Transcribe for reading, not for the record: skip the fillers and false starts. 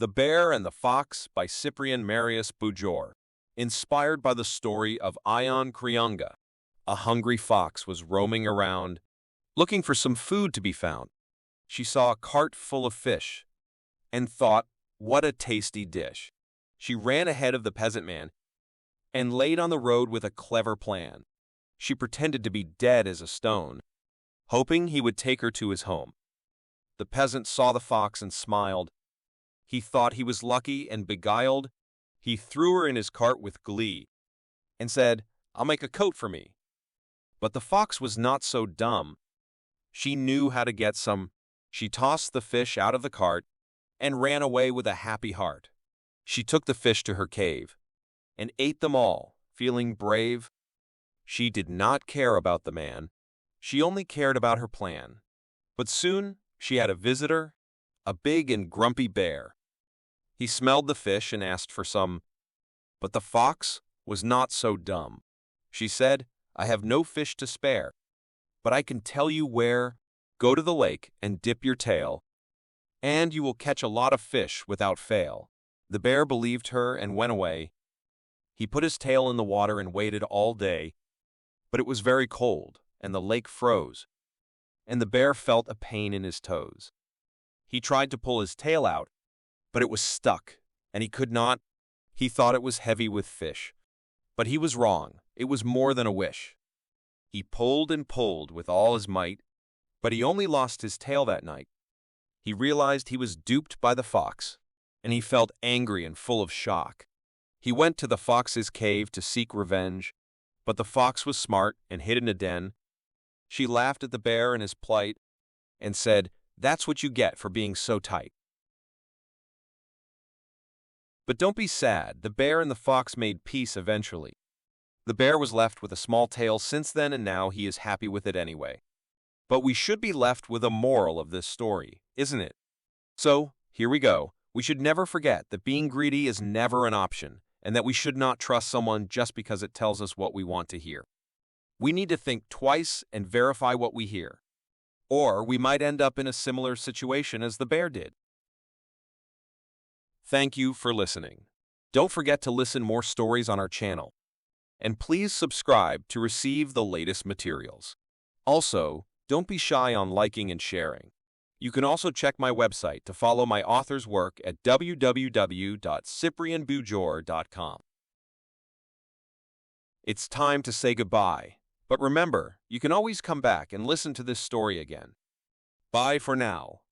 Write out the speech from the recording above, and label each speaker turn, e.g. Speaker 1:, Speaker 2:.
Speaker 1: The Bear and the Fox by Ciprian Marius Bujor. Inspired by the story of Ion Creanga. A hungry fox was roaming around, looking for some food to be found. She saw a cart full of fish, and thought, what a tasty dish. She ran ahead of the peasant man, and laid on the road with a clever plan. She pretended to be dead as a stone, hoping he would take her to his home. The peasant saw the fox and smiled. He thought he was lucky and beguiled. He threw her in his cart with glee, and said, "I'll make a coat for me." But the fox was not so dumb. She knew how to get some. She tossed the fish out of the cart, and ran away with a happy heart. She took the fish to her cave, and ate them all, feeling brave. She did not care about the man. She only cared about her plan. But soon she had a visitor, a big and grumpy bear. He smelled the fish and asked for some. But the fox was not so dumb. She said, "I have no fish to spare, but I can tell you where. Go to the lake and dip your tail, and you will catch a lot of fish without fail." The bear believed her and went away. He put his tail in the water and waited all day, but it was very cold, and the lake froze, and the bear felt a pain in his toes. He tried to pull his tail out, but it was stuck, and he could not. He thought it was heavy with fish, but he was wrong. It was more than a wish. He pulled and pulled with all his might, but he only lost his tail that night. He realized he was duped by the fox, and he felt angry and full of shock. He went to the fox's cave to seek revenge, but the fox was smart and hid in a den. She laughed at the bear and his plight, and said, "That's what you get for being so tight." But don't be sad, the bear and the fox made peace eventually. The bear was left with a small tail since then, and now he is happy with it anyway. But we should be left with a moral of this story, isn't it? So, here we go. We should never forget that being greedy is never an option, and that we should not trust someone just because it tells us what we want to hear. We need to think twice and verify what we hear, or we might end up in a similar situation as the bear did. Thank you for listening. Don't forget to listen more stories on our channel, and please subscribe to receive the latest materials. Also, don't be shy on liking and sharing. You can also check my website to follow my author's work at www.ciprianbujor.com. It's time to say goodbye, but remember, you can always come back and listen to this story again. Bye for now.